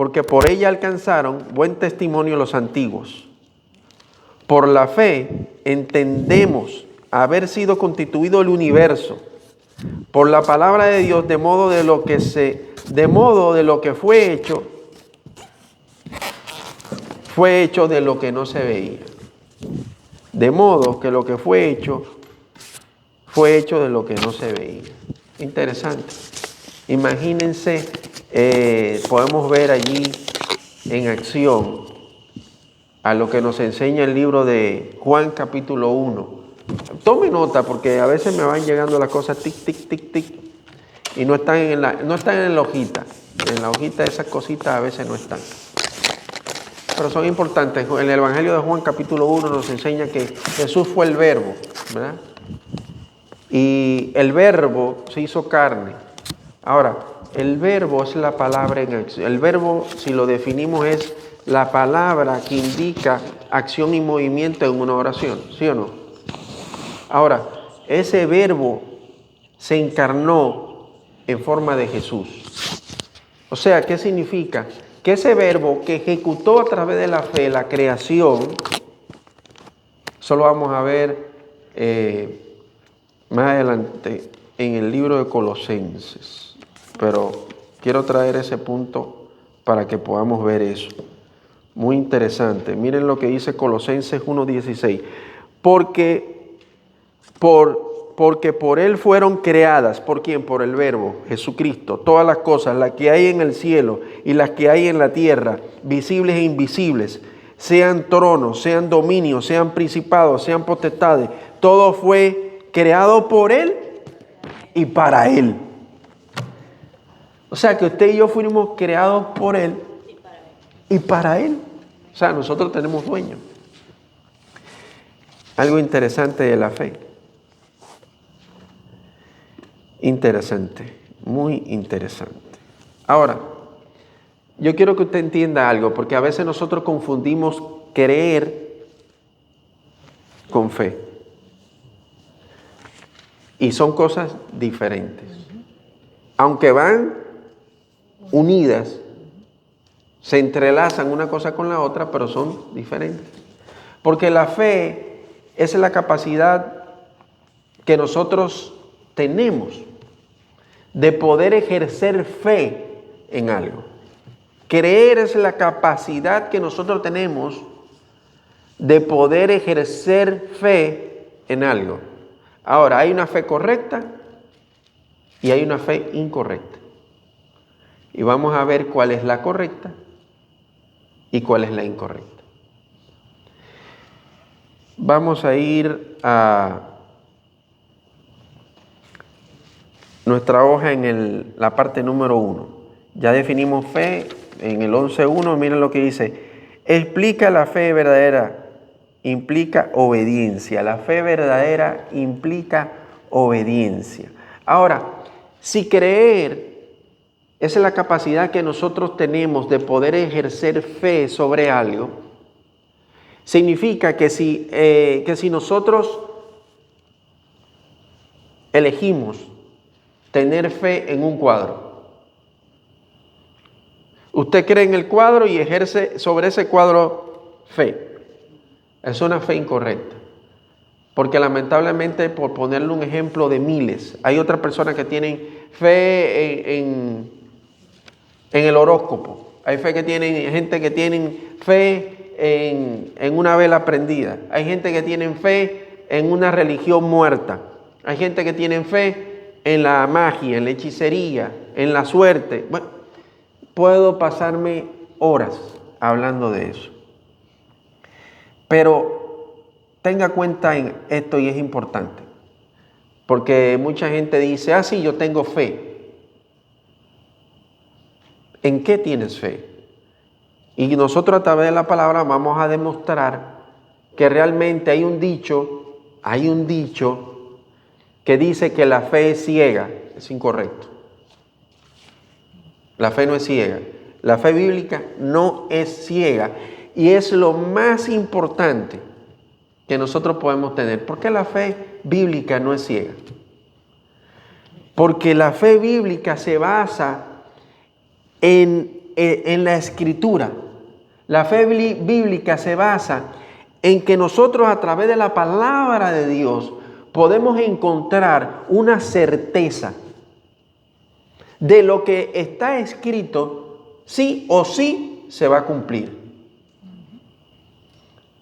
porque por ella alcanzaron buen testimonio los antiguos. Por la fe entendemos haber sido constituido el universo por la palabra de Dios, de modo de lo que fue hecho de lo que no se veía. De modo que lo que fue hecho de lo que no se veía. Interesante. Imagínense, podemos ver allí en acción a lo que nos enseña el libro de Juan capítulo 1. Tome nota porque a veces me van llegando las cosas tic, tic, tic, tic y no están en la hojita. En la hojita esas cositas a veces no están. Pero son importantes. En el Evangelio de Juan capítulo 1 nos enseña que Jesús fue el verbo, ¿verdad? Y el verbo se hizo carne. Ahora, el verbo es la palabra en acción. El verbo, si lo definimos, es la palabra que indica acción y movimiento en una oración, ¿sí o no? Ahora, ese verbo se encarnó en forma de Jesús. O sea, ¿qué significa? Que ese verbo que ejecutó a través de la fe la creación, eso lo vamos a ver más adelante en el libro de Colosenses, pero quiero traer ese punto para que podamos ver eso. Muy interesante. Miren lo que dice Colosenses 1:16. Porque por Él fueron creadas. ¿Por quién? Por el Verbo, Jesucristo. Todas las cosas, las que hay en el cielo y las que hay en la tierra, visibles e invisibles, sean tronos, sean dominios, sean principados, sean potestades. Todo fue creado por Él y para Él. O sea que usted y yo fuimos creados por Él y para Él. O sea, nosotros tenemos dueño. Algo interesante de la fe. Interesante, muy interesante. Ahora, yo quiero que usted entienda algo, porque a veces nosotros confundimos creer con fe. Y son cosas diferentes. Aunque van unidas, se entrelazan una cosa con la otra, pero son diferentes. Porque la fe es la capacidad que nosotros tenemos de poder ejercer fe en algo. Creer es la capacidad que nosotros tenemos de poder ejercer fe en algo. Ahora, hay una fe correcta y hay una fe incorrecta. Y vamos a ver cuál es la correcta y cuál es la incorrecta. Vamos a ir a nuestra hoja en la parte número 1. Ya definimos fe en el 11.1. Miren lo que dice. Explica la fe verdadera. Implica obediencia. La fe verdadera implica obediencia. Ahora, si creer es la capacidad que nosotros tenemos de poder ejercer fe sobre algo, significa que si nosotros elegimos tener fe en un cuadro, usted cree en el cuadro y ejerce sobre ese cuadro fe. Es una fe incorrecta. Porque lamentablemente, por ponerle un ejemplo de miles, hay otras personas que tienen fe en el horóscopo. Hay gente que tienen fe en una vela prendida. Hay gente que tienen fe en una religión muerta. Hay gente que tienen fe en la magia, en la hechicería, en la suerte. Bueno, puedo pasarme horas hablando de eso. Pero tenga cuenta en esto y es importante. Porque mucha gente dice, sí, yo tengo fe. ¿En qué tienes fe? Y nosotros a través de la palabra vamos a demostrar que realmente hay un dicho que dice que la fe es ciega. Es incorrecto. La fe no es ciega. La fe bíblica no es ciega. Y es lo más importante que nosotros podemos tener. ¿Por qué la fe bíblica no es ciega? Porque la fe bíblica se basa en en la Escritura. La fe bíblica se basa en que nosotros a través de la palabra de Dios podemos encontrar una certeza de lo que está escrito, sí o sí se va a cumplir.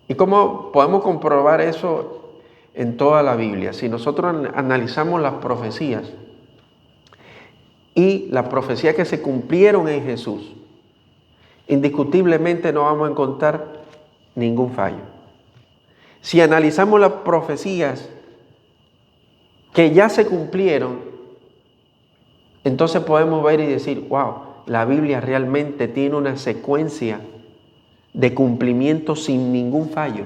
¿Y cómo podemos comprobar eso en toda la Biblia? Si nosotros analizamos las profecías y las profecías que se cumplieron en Jesús, indiscutiblemente no vamos a encontrar ningún fallo. Si analizamos las profecías que ya se cumplieron, entonces podemos ver y decir, wow, la Biblia realmente tiene una secuencia de cumplimiento sin ningún fallo.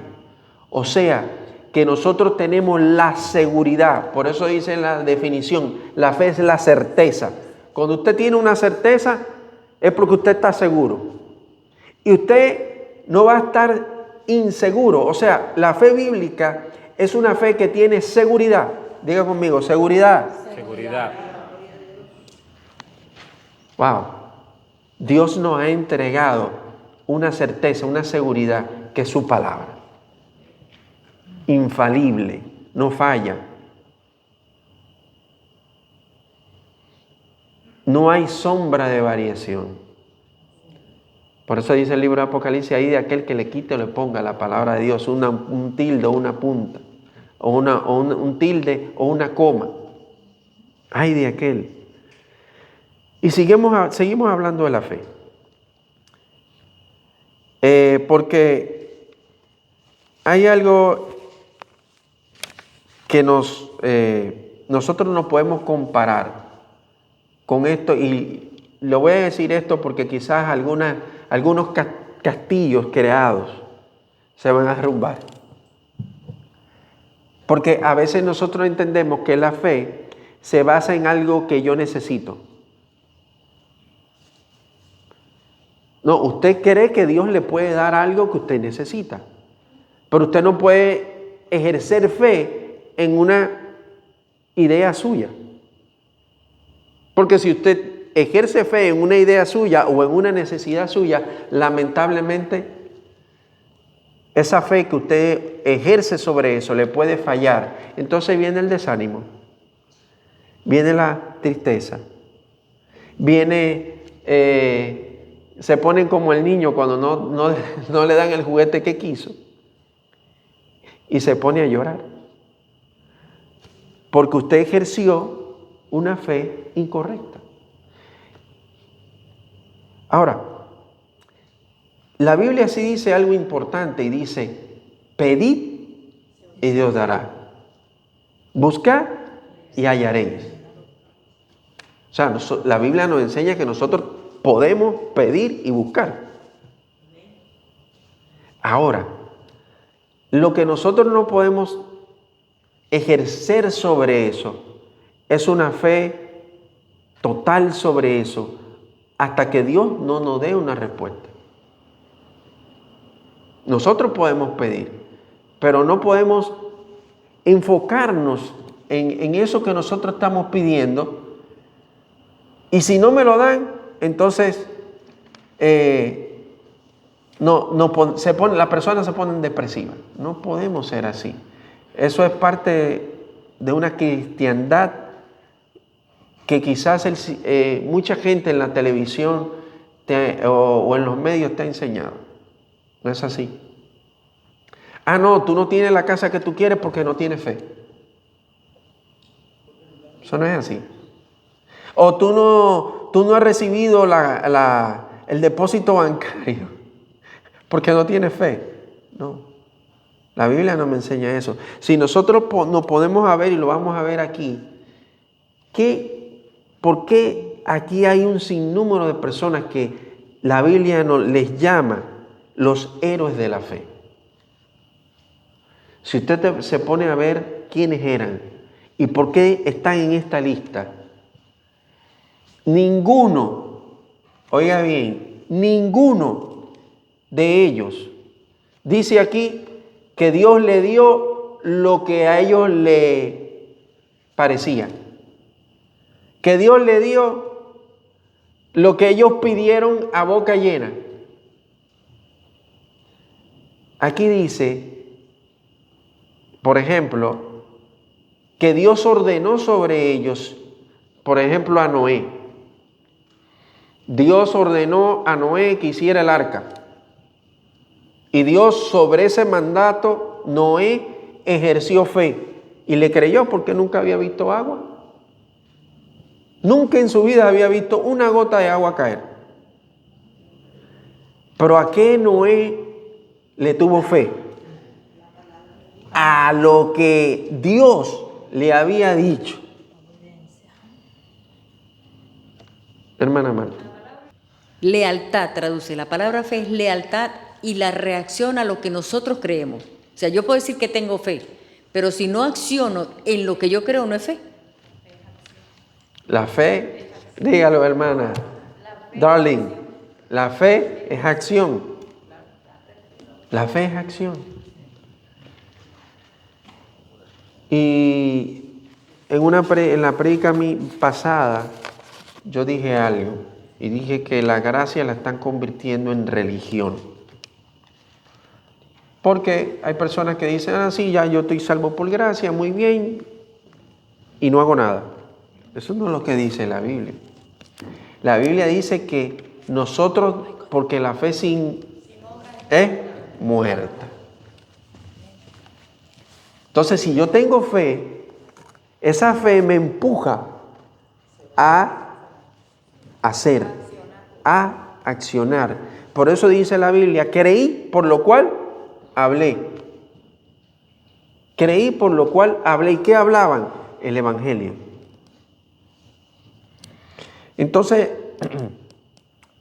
O sea, que nosotros tenemos la seguridad, por eso dice en la definición, la fe es la certeza. Cuando usted tiene una certeza, es porque usted está seguro. Y usted no va a estar inseguro. O sea, la fe bíblica es una fe que tiene seguridad. Diga conmigo, seguridad. Seguridad. Wow. Dios nos ha entregado una certeza, una seguridad, que es su palabra. Infalible, no falla. No hay sombra de variación. Por eso dice el libro de Apocalipsis, ahí de aquel que le quite o le ponga la palabra de Dios, un tilde o una punta, o un tilde o una coma. Ay de aquel. Y seguimos hablando de la fe. Porque hay algo que nosotros no podemos comparar con esto, y le voy a decir esto porque quizás algunos castillos creados se van a derrumbar. Porque a veces nosotros entendemos que la fe se basa en algo que yo necesito. No, usted cree que Dios le puede dar algo que usted necesita, pero usted no puede ejercer fe en una idea suya. Porque si usted ejerce fe en una idea suya o en una necesidad suya, lamentablemente esa fe que usted ejerce sobre eso le puede fallar. Entonces viene el desánimo, viene la tristeza, se ponen como el niño cuando no le dan el juguete que quiso y se pone a llorar. Porque usted ejerció una fe incorrecta. Ahora, la Biblia sí dice algo importante y dice, pedid y Dios dará. Buscad y hallaréis. O sea, la Biblia nos enseña que nosotros podemos pedir y buscar. Ahora, lo que nosotros no podemos ejercer sobre eso es una fe total sobre eso hasta que Dios no nos dé una respuesta. Nosotros podemos pedir, pero no podemos enfocarnos en eso que nosotros estamos pidiendo, y si no me lo dan, entonces la persona se pone depresiva. No podemos ser así. Eso es parte de una cristiandad que quizás mucha gente en la televisión o en los medios te ha enseñado. No es así. Ah, no, tú no tienes la casa que tú quieres porque no tienes fe. Eso no es así. O tú no has recibido el depósito bancario porque no tienes fe. No. La Biblia no me enseña eso. Si nosotros nos podemos ver, y lo vamos a ver aquí, ¿por qué aquí hay un sinnúmero de personas que la Biblia les llama los héroes de la fe? Si usted se pone a ver quiénes eran y por qué están en esta lista, ninguno, oiga bien, ninguno de ellos dice aquí que Dios le dio lo que a ellos le parecía. Que Dios le dio lo que ellos pidieron a boca llena. Aquí dice, por ejemplo, que Dios ordenó sobre ellos, por ejemplo, a Noé. Dios ordenó a Noé que hiciera el arca. Y Dios, sobre ese mandato, Noé ejerció fe. Y le creyó porque nunca había visto agua. Nunca en su vida había visto una gota de agua caer. Pero ¿a qué Noé le tuvo fe? A lo que Dios le había dicho. Hermana Marta. Lealtad traduce. La palabra fe es lealtad y la reacción a lo que nosotros creemos. O sea, yo puedo decir que tengo fe, pero si no acciono en lo que yo creo, no es fe. La fe, dígalo, hermana. Darling, la fe es acción. La fe es acción. Y en la prédica pasada, yo dije algo. Y dije que la gracia la están convirtiendo en religión. Porque hay personas que dicen, sí, ya yo estoy salvo por gracia, muy bien, y no hago nada. Eso no es lo que dice la Biblia. La Biblia dice que nosotros, porque la fe es muerta. Entonces, si yo tengo fe, esa fe me empuja a hacer, a accionar. Por eso dice la Biblia, creí, por lo cual hablé. Creí, por lo cual hablé. ¿Y qué hablaban? El Evangelio. Entonces,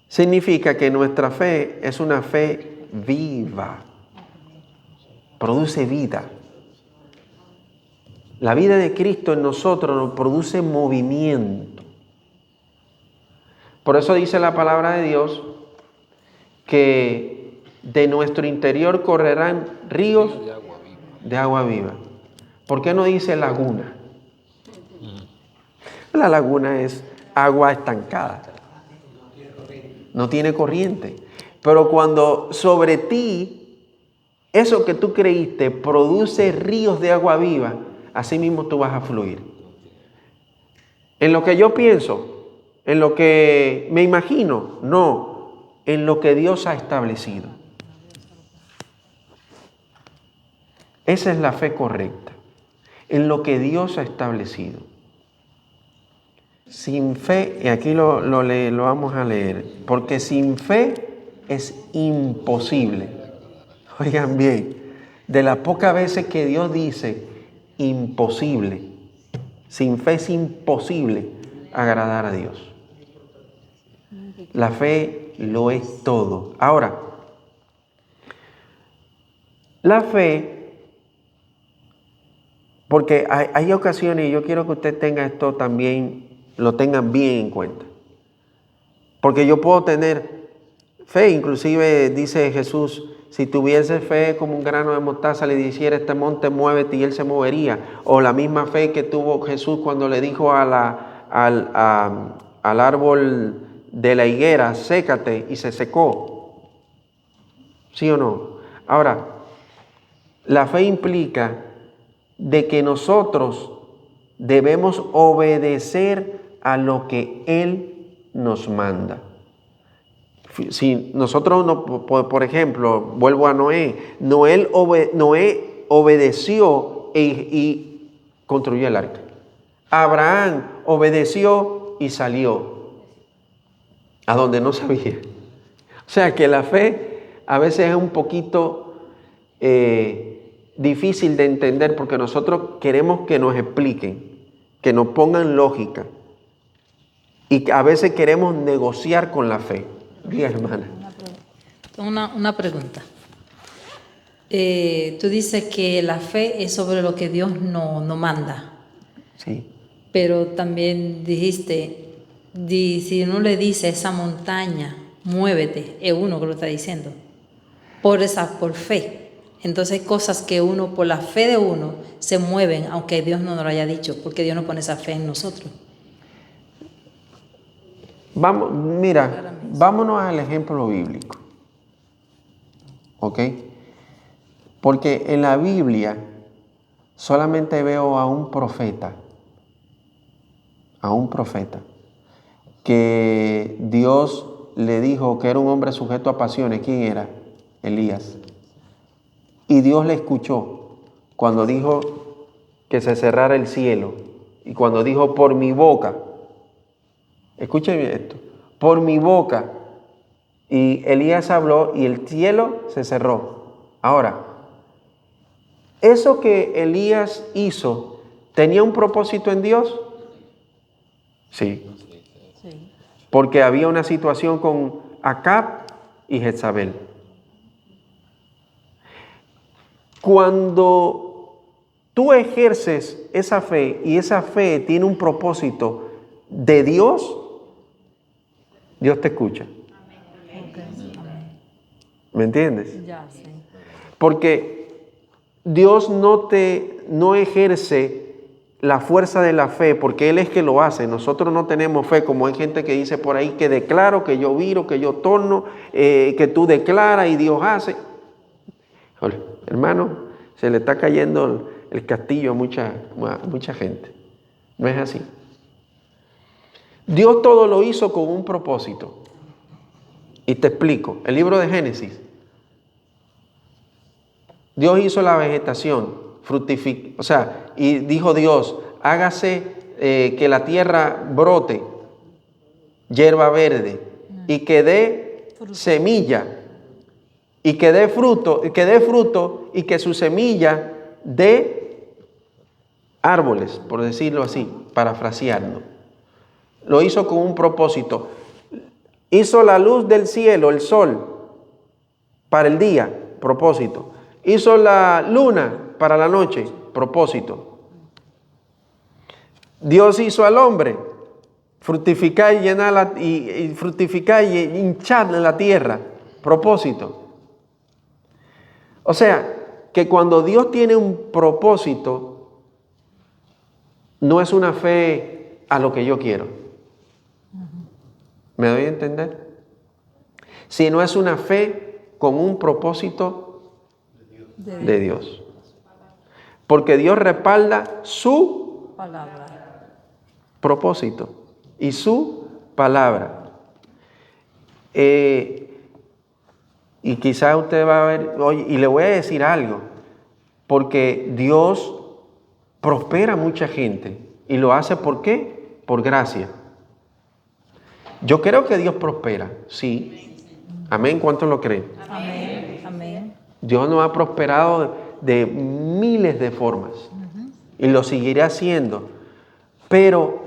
significa que nuestra fe es una fe viva. Produce vida. La vida de Cristo en nosotros nos produce movimiento. Por eso dice la palabra de Dios que de nuestro interior correrán ríos de agua viva. ¿Por qué no dice laguna? La laguna es agua estancada. No tiene corriente. Pero cuando sobre ti, eso que tú creíste produce ríos de agua viva, así mismo tú vas a fluir. En lo que yo pienso, en lo que me imagino, no, en lo que Dios ha establecido. Esa es la fe correcta, en lo que Dios ha establecido. Sin fe, y aquí lo vamos a leer, porque sin fe es imposible. Oigan bien, de las pocas veces que Dios dice imposible, sin fe es imposible agradar a Dios. La fe lo es todo. Ahora, la fe, porque hay ocasiones, y yo quiero que usted tenga esto también, lo tengan bien en cuenta. Porque yo puedo tener fe, inclusive dice Jesús, si tuviese fe como un grano de mostaza, le dijera este monte, muévete, y él se movería. O la misma fe que tuvo Jesús cuando le dijo al árbol de la higuera, sécate, y se secó. ¿Sí o no? Ahora, la fe implica de que nosotros debemos obedecer a lo que Él nos manda. Si nosotros, por ejemplo, vuelvo a Noé, Noé obedeció y construyó el arca. Abraham obedeció y salió a donde no sabía. O sea que la fe a veces es un poquito difícil de entender porque nosotros queremos que nos expliquen, que nos pongan lógica. Y a veces queremos negociar con la fe. Diga, hermana. Una pregunta. Tú dices que la fe es sobre lo que Dios no manda. Sí. Pero también dijiste, si uno le dice a esa montaña, muévete, es uno que lo está diciendo. Por fe. Entonces hay cosas que uno, por la fe de uno, se mueven, aunque Dios no nos lo haya dicho, porque Dios no pone esa fe en nosotros. Vamos, mira, vámonos al ejemplo bíblico. ¿Ok? Porque en la Biblia solamente veo a un profeta, que Dios le dijo que era un hombre sujeto a pasiones. ¿Quién era? Elías. Y Dios le escuchó cuando dijo que se cerrara el cielo y cuando dijo por mi boca, escuchen esto, por mi boca, y Elías habló y el cielo se cerró. Ahora, eso que Elías hizo, ¿tenía un propósito en Dios? Sí. Porque había una situación con Acab y Jezabel. Cuando tú ejerces esa fe y esa fe tiene un propósito de Dios, Dios te escucha. ¿Me entiendes? Ya, sí. Porque Dios no ejerce la fuerza de la fe, porque Él es que lo hace. Nosotros no tenemos fe, como hay gente que dice por ahí que declaro, que yo viro, que yo torno, que tú declaras y Dios hace. Joder, hermano, se le está cayendo el castillo a mucha gente. No es así. Dios todo lo hizo con un propósito. Y te explico. El libro de Génesis. Dios hizo la vegetación, y dijo Dios, hágase que la tierra brote, hierba verde, y que dé semilla, y que dé fruto, y que su semilla dé árboles, por decirlo así, parafraseando. Lo hizo con un propósito. Hizo la luz del cielo, el sol, para el día, propósito. Hizo la luna para la noche, propósito. Dios hizo al hombre fructificar y llenar fructificar y hinchar la tierra, propósito. O sea, que cuando Dios tiene un propósito, no es una fe a lo que yo quiero. ¿Me doy a entender? Sino es una fe con un propósito de Dios. Porque Dios respalda su palabra, propósito y su palabra. Y quizás usted va a ver, oye, y le voy a decir algo, porque Dios prospera a mucha gente y lo hace ¿por qué? Por gracia. Yo creo que Dios prospera, sí. Amén, ¿cuántos lo creen? amén, amén. Dios nos ha prosperado de miles de formas y lo seguirá haciendo. Pero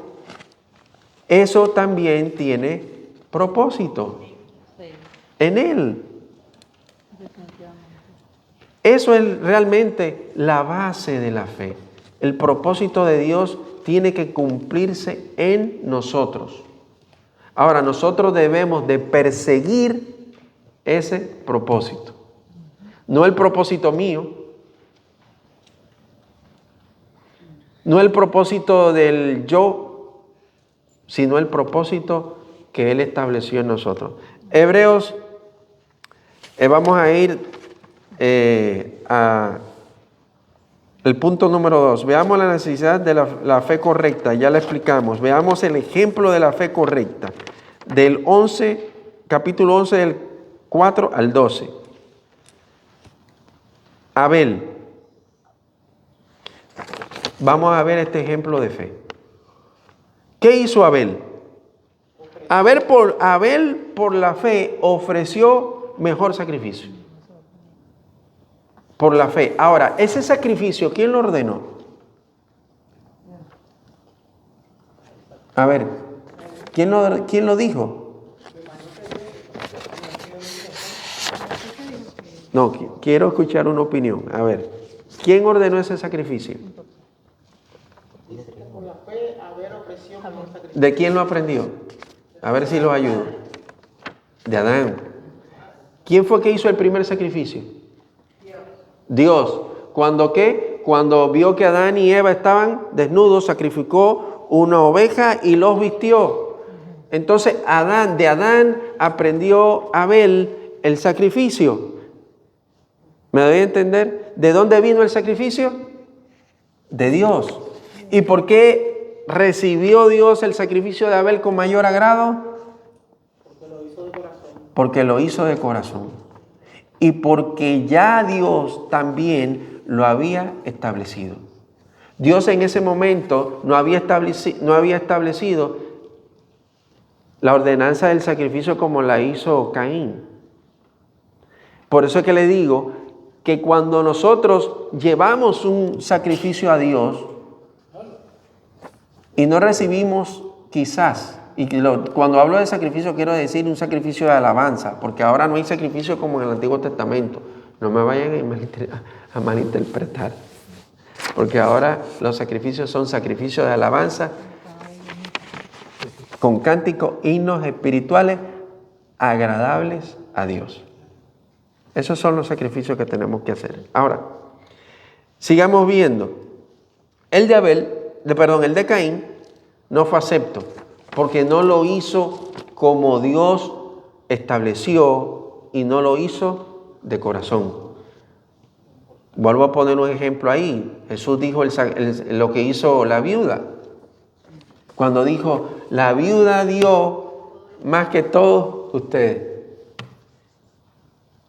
eso también tiene propósito en Él. Eso es realmente la base de la fe. El propósito de Dios tiene que cumplirse en nosotros. Ahora, nosotros debemos de perseguir ese propósito. No el propósito mío, no el propósito del yo, sino el propósito que Él estableció en nosotros. Hebreos, vamos a ir al punto número 2. Veamos la necesidad de la fe correcta, ya la explicamos. Veamos el ejemplo de la fe correcta, del 11, capítulo 11, del 4 al 12. Abel. Vamos a ver este ejemplo de fe. ¿Qué hizo Abel? Abel por la fe ofreció mejor sacrificio. Por la fe. Ahora, ese sacrificio, ¿quién lo ordenó? A ver, ¿quién lo dijo? No, quiero escuchar una opinión. A ver, ¿quién ordenó ese sacrificio? Por la fe, Abel ofreció mejor sacrificio. ¿De quién lo aprendió? A ver si los ayudo. De Adán. ¿Quién fue que hizo el primer sacrificio? Dios. ¿Cuándo qué? Cuando vio que Adán y Eva estaban desnudos, sacrificó una oveja y los vistió. Entonces de Adán aprendió Abel el sacrificio. ¿Me doy a entender? ¿De dónde vino el sacrificio? De Dios. ¿Y por qué recibió Dios el sacrificio de Abel con mayor agrado? Porque lo hizo de corazón. Porque lo hizo de corazón. Y porque ya Dios también lo había establecido. Dios en ese momento no había establecido la ordenanza del sacrificio como la hizo Caín. Por eso es que le digo que cuando nosotros llevamos un sacrificio a Dios y no recibimos quizás, cuando hablo de sacrificio quiero decir un sacrificio de alabanza, porque ahora no hay sacrificio como en el Antiguo Testamento. No me vayan a malinterpretar, porque ahora los sacrificios son sacrificios de alabanza con cánticos, himnos espirituales agradables a Dios. Esos son los sacrificios que tenemos que hacer. Ahora, sigamos viendo. El de Caín no fue acepto, porque no lo hizo como Dios estableció y no lo hizo de corazón. Vuelvo a poner un ejemplo ahí. Jesús dijo lo que hizo la viuda. Cuando dijo, la viuda dio más que todos ustedes.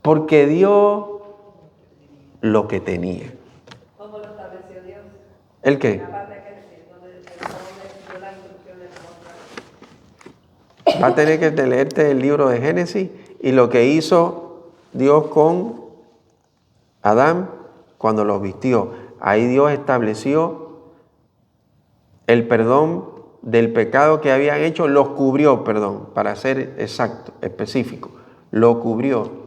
Porque dio lo que tenía. ¿Cómo lo estableció Dios? ¿El qué? Va a tener que leerte el libro de Génesis y lo que hizo Dios con Adán cuando los vistió. Ahí Dios estableció el perdón del pecado que habían hecho, los cubrió, para ser exacto, específico, lo cubrió.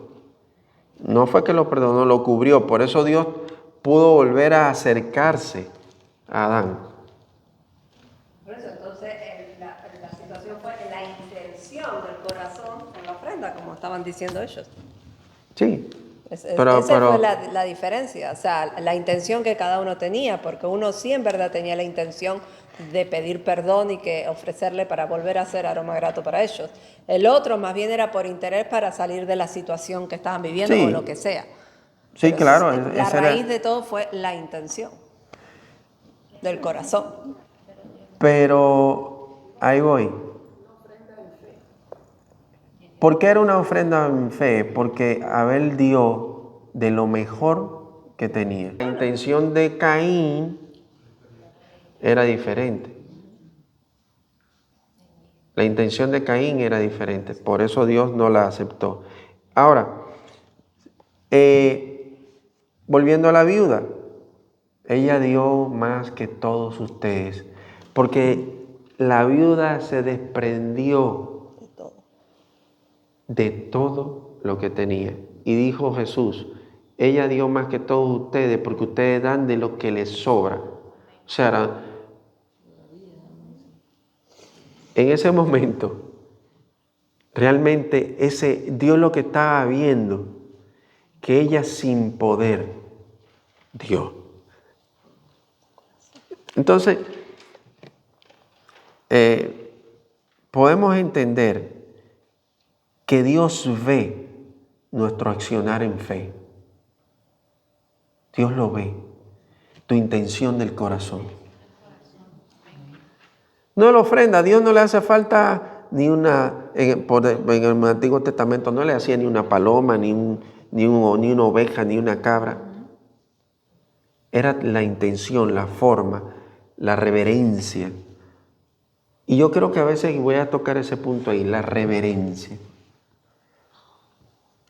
No fue que lo perdonó, lo cubrió. Por eso Dios pudo volver a acercarse a Adán. Por eso, entonces, la situación fue la intención del corazón en la ofrenda, como estaban diciendo ellos. Sí. Esa fue la diferencia, o sea, la intención que cada uno tenía, porque uno sí en verdad tenía la intención de pedir perdón y que ofrecerle para volver a ser aroma grato para ellos. El otro más bien era por interés para salir de la situación que estaban viviendo Sí. o lo que sea. Sí, Pero claro. La raíz de todo fue la intención del corazón. Pero ahí voy. ¿Por qué era una ofrenda en fe? Porque Abel dio de lo mejor que tenía. La intención de Caín era diferente. La intención de Caín era diferente. Por eso Dios no la aceptó. Ahora, volviendo a la viuda, ella dio más que todos ustedes. Porque la viuda se desprendió de todo lo que tenía. Y dijo Jesús, ella dio más que todos ustedes porque ustedes dan de lo que les sobra. O sea, en ese momento, realmente Dios lo que estaba viendo, que ella sin poder dio. Entonces, podemos entender que Dios ve nuestro accionar en fe. Dios lo ve, tu intención del corazón. No la ofrenda, a Dios no le hace falta ni una, en el Antiguo Testamento no le hacía ni una paloma, ni una oveja, ni una cabra. Era la intención, la forma, la reverencia. Y yo creo que a veces, y voy a tocar ese punto ahí, la reverencia.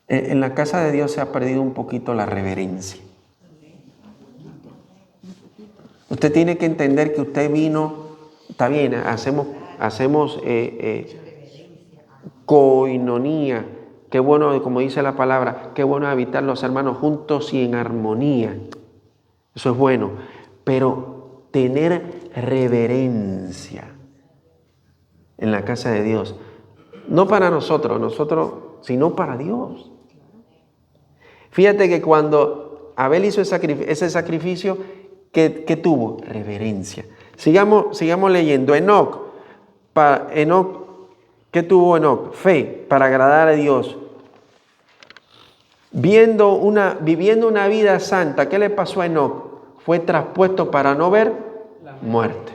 En la casa de Dios se ha perdido un poquito la reverencia. Usted tiene que entender que usted vino, está bien, hacemos coinonía, qué bueno, como dice la palabra, qué bueno habitar los hermanos juntos y en armonía. Eso es bueno, pero tener reverencia en la casa de Dios, no para nosotros, sino para Dios. Fíjate que cuando Abel hizo ese sacrificio, ¿qué tuvo? Reverencia. Sigamos leyendo. Enoc ¿Qué tuvo Enoc? Fe para agradar a Dios. Viviendo una vida santa. ¿Qué le pasó a Enoc? Fue traspuesto para no ver muerte.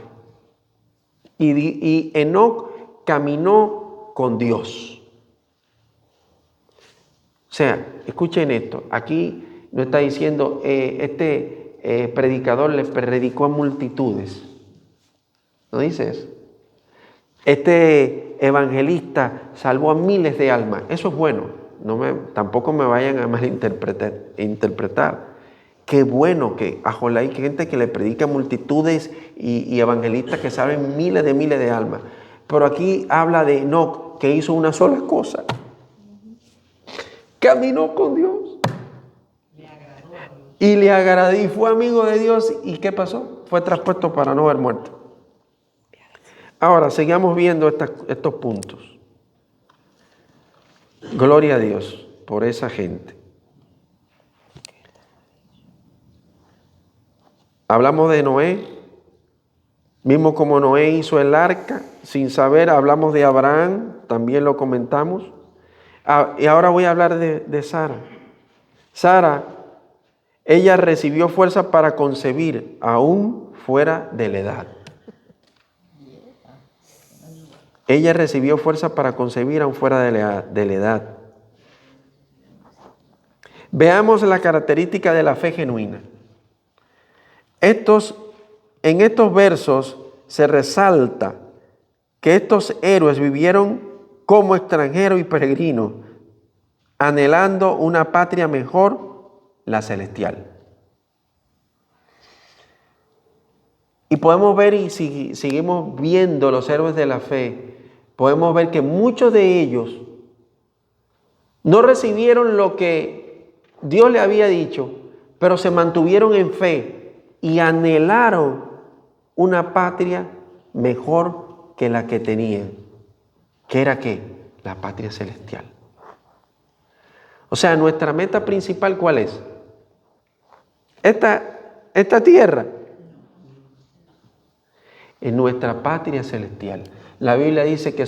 Y Enoc caminó con Dios. O sea, escuchen esto. Aquí no está diciendo, predicador le predicó a multitudes. ¿No dice eso? Este evangelista salvó a miles de almas. Eso es bueno. Tampoco me vayan a malinterpretar. Qué bueno que hay gente que le predica a multitudes y evangelistas que salven miles de almas. Pero aquí habla de Enoc, que hizo una sola cosa. Caminó con Dios. Y le agradó y fue amigo de Dios. ¿Y qué pasó? Fue traspuesto para no ver muerto. Ahora, sigamos viendo estos puntos. Gloria a Dios por esa gente. Hablamos de Noé. Mismo como Noé hizo el arca, sin saber, hablamos de Abraham, también lo comentamos. Y ahora voy a hablar de Sara. Sara, ella recibió fuerza para concebir, aún fuera de la edad. Ella recibió fuerza para concebir aún fuera de la edad. Veamos la característica de la fe genuina. En estos versos se resalta que estos héroes vivieron como extranjeros y peregrinos, anhelando una patria mejor, la celestial. Y podemos ver, y si seguimos viendo los héroes de la fe, podemos ver que muchos de ellos no recibieron lo que Dios le había dicho, pero se mantuvieron en fe y anhelaron una patria mejor que la que tenían. ¿Qué era qué? La patria celestial. O sea, nuestra meta principal, ¿cuál es? Esta tierra. En nuestra patria celestial. La Biblia dice que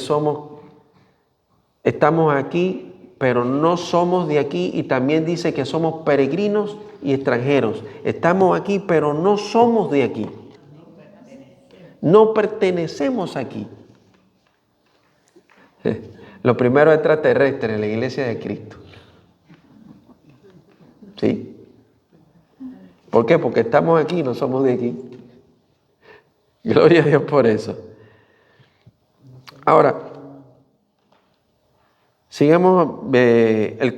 estamos aquí, pero no somos de aquí, y también dice que somos peregrinos y extranjeros. Estamos aquí, pero no somos de aquí. No pertenecemos aquí. Lo primero extraterrestre en la iglesia de Cristo. ¿Sí? ¿Por qué? Porque estamos aquí, no somos de aquí. Gloria a Dios por eso. Ahora, sigamos el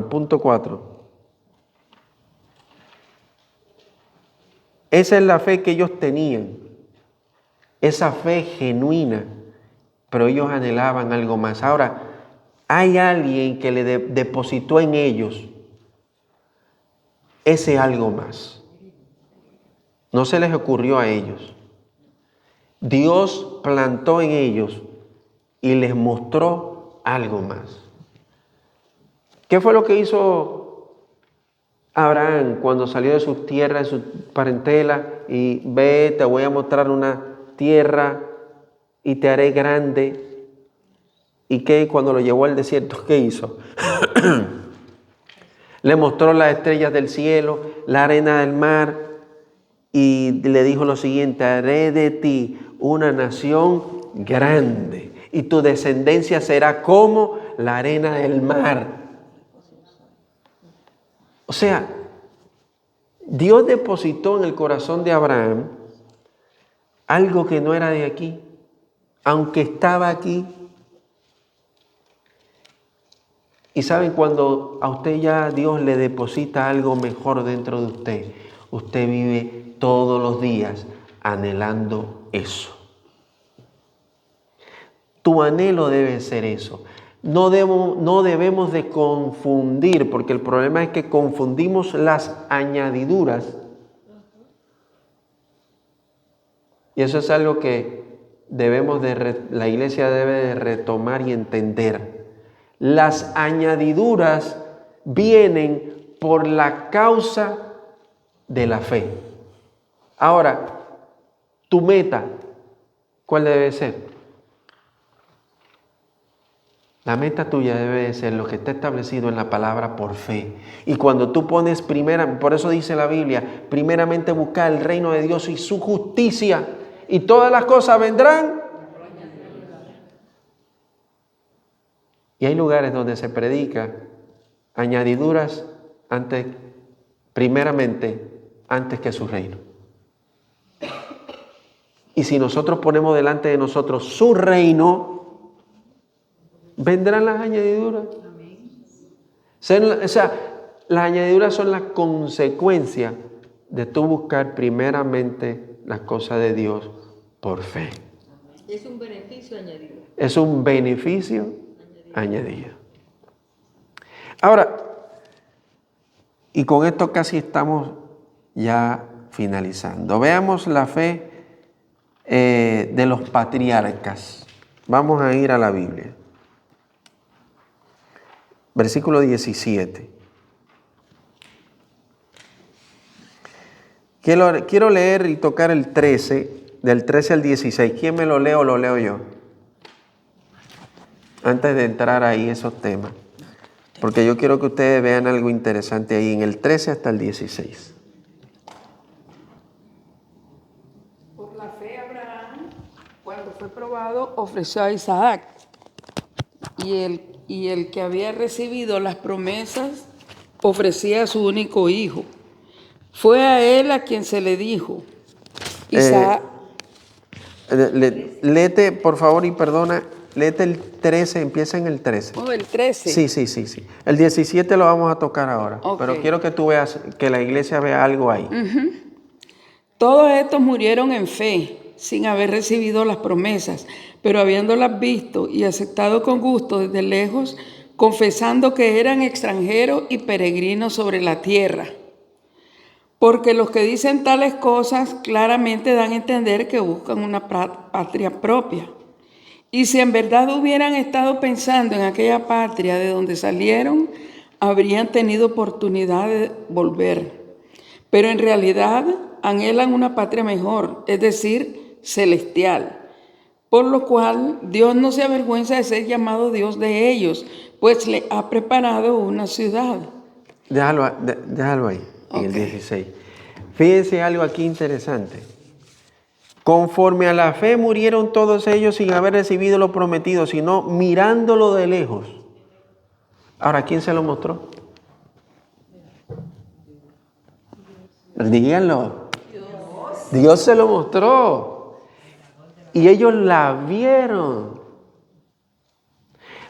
punto 4. Esa es la fe que ellos tenían. Esa fe genuina. Pero ellos anhelaban algo más. Ahora, hay alguien que le depositó en ellos ese algo más. No se les ocurrió a ellos. Dios plantó en ellos y les mostró algo más. ¿Qué fue lo que hizo Abraham cuando salió de su tierra, de su parentela? Y ve, te voy a mostrar una tierra y te haré grande. ¿Y qué? Cuando lo llevó al desierto, ¿qué hizo? Le mostró las estrellas del cielo, la arena del mar, y le dijo lo siguiente: haré de ti una nación grande, y tu descendencia será como la arena del mar. O sea, Dios depositó en el corazón de Abraham algo que no era de aquí, aunque estaba aquí. Y saben, cuando a usted ya Dios le deposita algo mejor dentro de usted, usted vive todos los días anhelando eso. Tu anhelo debe ser eso. No debemos de confundir, porque el problema es que confundimos las añadiduras. Y eso es algo que la iglesia debe de retomar y entender. Las añadiduras vienen por la causa de la fe. Ahora, tu meta, ¿cuál debe ser? La meta tuya debe de ser lo que está establecido en la palabra por fe. Y cuando tú pones por eso dice la Biblia, primeramente buscar el reino de Dios y su justicia, y todas las cosas vendrán. Y hay lugares donde se predica añadiduras primeramente antes que su reino. Y si nosotros ponemos delante de nosotros su reino, vendrán las añadiduras. O sea, las añadiduras son la consecuencia de tú buscar primeramente las cosas de Dios por fe. Es un beneficio añadido. Es un beneficio añadido. Ahora, y con esto casi estamos ya finalizando. Veamos la fe de los patriarcas. Vamos a ir a la Biblia. Versículo 17. Quiero leer y tocar el 13, del 13 al 16. ¿Quién me lo lee o lo leo yo? Antes de entrar ahí esos temas. Porque yo quiero que ustedes vean algo interesante ahí, en el 13 hasta el 16. Por la fe Abraham, cuando fue probado, ofreció a Isaac. Y el que había recibido las promesas ofrecía a su único hijo. Fue a él a quien se le dijo, Isaac. Léete, por favor, y perdona, léete el 13, empieza en el 13. Oh, el 13. Sí. El 17 lo vamos a tocar ahora, Okay. Pero quiero que tú veas, que la iglesia vea algo ahí. Todos estos murieron en fe, sin haber recibido las promesas, pero habiéndolas visto y aceptado con gusto desde lejos, confesando que eran extranjeros y peregrinos sobre la tierra. Porque los que dicen tales cosas claramente dan a entender que buscan una patria propia. Y si en verdad hubieran estado pensando en aquella patria de donde salieron, habrían tenido oportunidad de volver. Pero en realidad anhelan una patria mejor, es decir, celestial. Por lo cual Dios no se avergüenza de ser llamado Dios de ellos, pues le ha preparado una ciudad. Déjalo ahí, en el 16. Fíjense algo aquí interesante. Conforme a la fe murieron todos ellos sin haber recibido lo prometido, sino mirándolo de lejos. Ahora, ¿quién se lo mostró? Díganlo. Dios se lo mostró. Y ellos la vieron.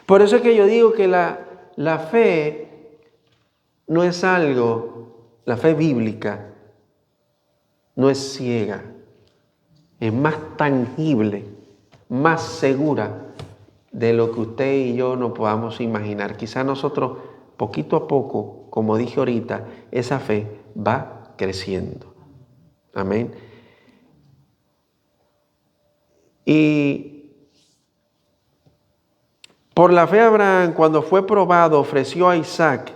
Por eso es que yo digo que la fe no es algo, la fe bíblica no es ciega. Es más tangible, más segura de lo que usted y yo no podamos imaginar. Quizás nosotros, poquito a poco, como dije ahorita, esa fe va creciendo. Amén. Y por la fe Abraham, cuando fue probado, ofreció a Isaac,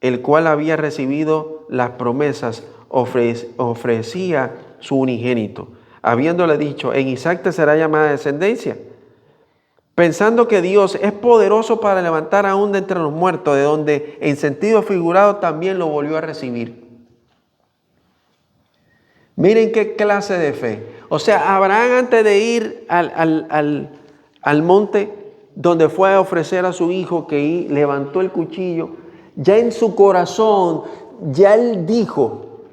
el cual había recibido las promesas, ofrecía su unigénito, habiéndole dicho, en Isaac te será llamada descendencia, pensando que Dios es poderoso para levantar aún de entre los muertos, de donde en sentido figurado también lo volvió a recibir. Miren qué clase de fe. O sea, Abraham, antes de ir al monte donde fue a ofrecer a su hijo, que levantó el cuchillo, ya en su corazón, ya él dijo,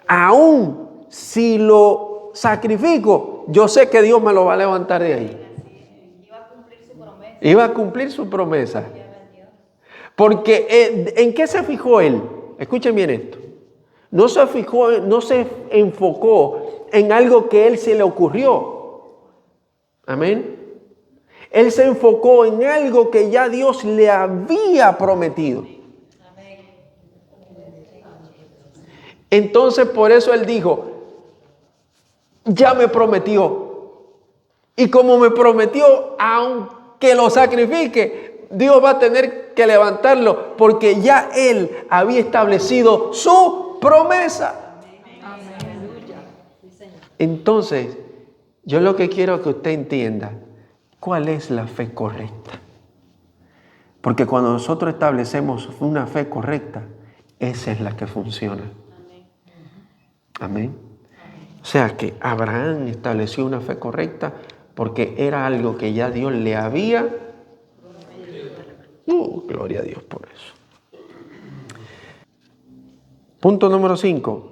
aún si lo sacrifico, yo sé que Dios me lo va a levantar de ahí. Iba a cumplir su promesa. Porque ¿en qué se fijó él? Escuchen bien esto. No se enfocó en algo que él se le ocurrió. Amén. Él se enfocó en algo que ya Dios le había prometido. Entonces por eso él dijo, ya me prometió. Y como me prometió, aunque lo sacrifique, Dios va a tener que levantarlo, porque ya él había establecido su promesa. Entonces, yo lo que quiero que usted entienda, ¿cuál es la fe correcta? Porque cuando nosotros establecemos una fe correcta, esa es la que funciona. Amén. O sea que Abraham estableció una fe correcta porque era algo que ya Dios le había. Gloria a Dios por eso. Punto número 5.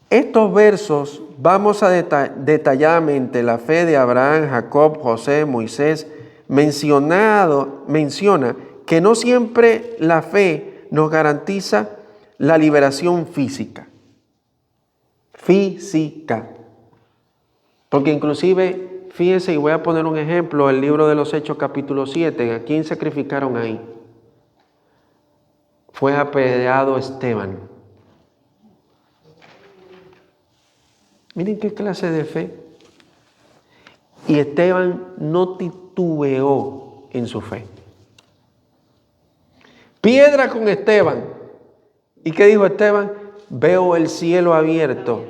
Estos versos vamos a detalladamente la fe de Abraham, Jacob, José, Moisés. Menciona que no siempre la fe nos garantiza la liberación física. Porque inclusive, fíjense, y voy a poner un ejemplo, el libro de los Hechos capítulo 7, ¿a quién sacrificaron ahí? Fue apedreado Esteban. Miren qué clase de fe. Y Esteban no titubeó en su fe. Piedra con Esteban. ¿Y qué dijo Esteban? Veo el cielo abierto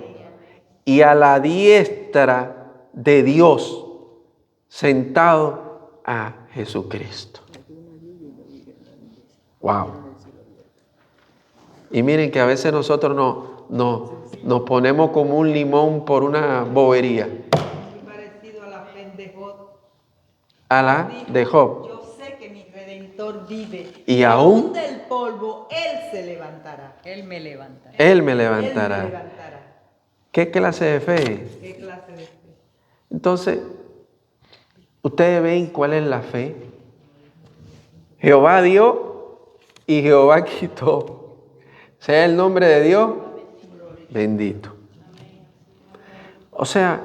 y a la diestra de Dios sentado a Jesucristo. Wow. Y miren que a veces nosotros nos ponemos como un limón por una bobería. Parecido a la fe de Job. A la de Job. Yo sé que mi Redentor vive. Y aún del polvo, Él se levantará. Él me levanta. Él me levantará. Él me levantará. ¿Qué clase de fe es? ¿Qué clase de fe? Entonces, ustedes ven cuál es la fe. Jehová dio y Jehová quitó. Sea el nombre de Dios bendito. O sea,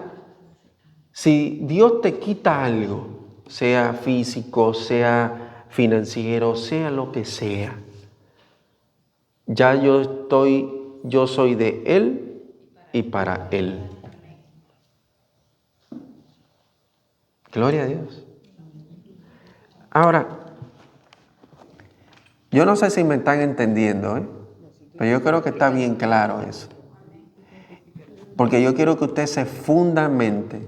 si Dios te quita algo, sea físico, sea financiero, sea lo que sea, ya yo soy de Él y para Él. Gloria a Dios. Ahora, yo no sé si me están entendiendo, pero yo creo que está bien claro eso. Porque yo quiero que usted se fundamente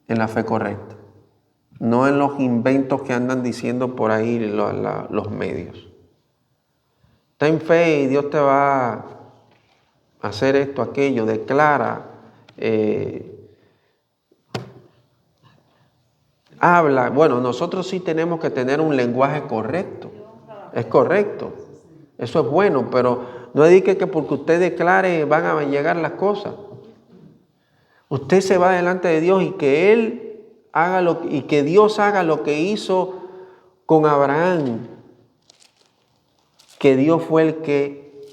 en la fe correcta, no en los inventos que andan diciendo por ahí los medios. Ten fe y Dios te va a hacer esto, aquello, declara, habla. Bueno, nosotros sí tenemos que tener un lenguaje correcto. Es correcto. Eso es bueno, pero no diga que porque usted declare van a llegar las cosas. Usted se va delante de Dios y que Él haga y que Dios haga lo que hizo con Abraham. Que Dios fue el que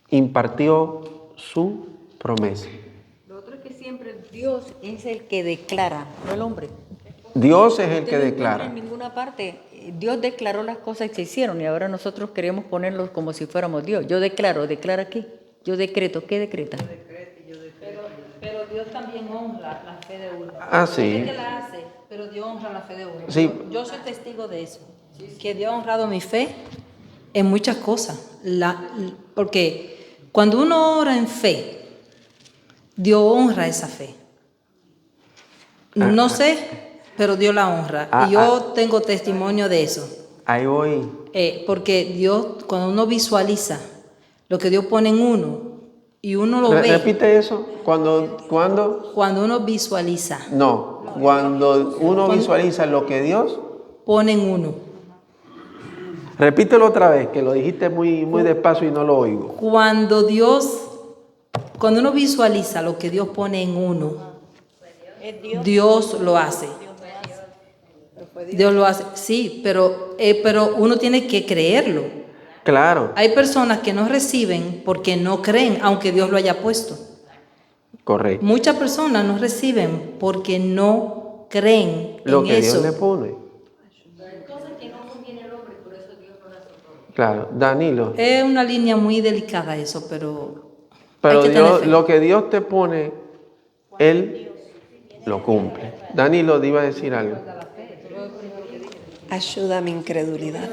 impartió su promesa. Lo otro es que siempre Dios es el que declara, no el hombre. Dios es el que Usted no declara. encuentra en ninguna parte. Dios declaró las cosas que se hicieron y ahora nosotros queremos ponerlos como si fuéramos Dios. Yo declaro, ¿declara qué? Yo decreto, ¿qué decreta? Pero Dios también honra la fe de uno. Ah, sí. No es que la hace, pero Dios honra la fe de uno. Sí. Yo soy testigo de eso, que Dios ha honrado mi fe en muchas cosas. Porque cuando uno ora en fe, Dios honra esa fe. No sé, pero Dios la honra. Y yo tengo testimonio de eso. Ahí voy. Porque Dios, cuando uno visualiza lo que Dios pone en uno y uno lo ve. Repite eso. Cuando uno visualiza. No, cuando uno visualiza lo que Dios pone en uno. Repítelo otra vez, que lo dijiste muy despacio y no lo oigo. Cuando uno visualiza lo que Dios pone en uno, Dios lo hace. Dios lo hace, sí, pero uno tiene que creerlo. Claro. Hay personas que no reciben porque no creen, aunque Dios lo haya puesto. Correcto. Muchas personas no reciben porque no creen Lo en que eso. Dios le pone. Claro, Danilo. Es una línea muy delicada eso, pero Pero hay que tener fe. lo que Dios te pone, Él lo cumple. Danilo, te iba a decir algo. Ayuda a mi incredulidad.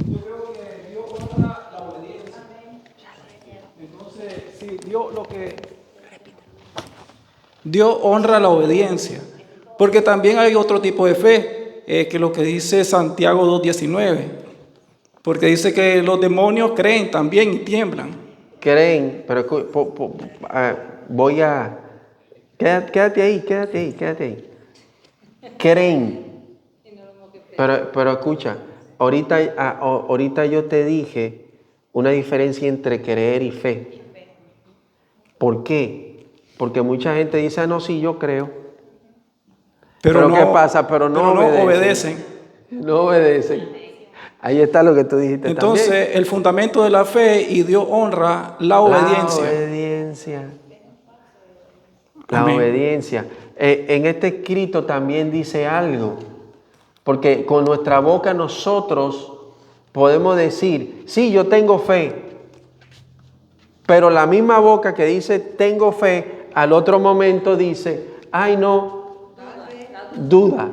Yo creo que Dios honra la obediencia. Entonces, sí, Dios honra la obediencia. Porque también hay otro tipo de fe, que lo que dice Santiago 2:19, porque dice que los demonios creen también y tiemblan. Creen, pero voy a... Quédate ahí. Creen. Pero escucha, ahorita yo te dije una diferencia entre creer y fe. ¿Por qué? Porque mucha gente dice, no, sí, yo creo. Pero no, ¿qué pasa? Pero no obedecen. No obedecen. Ahí está lo que tú dijiste. Entonces, también. el fundamento de la fe, y Dios honra la obediencia. La Amén. obediencia. En este escrito también dice algo. Porque con nuestra boca nosotros podemos decir, sí, yo tengo fe. Pero la misma boca que dice tengo fe, al otro momento dice, ay no, duda.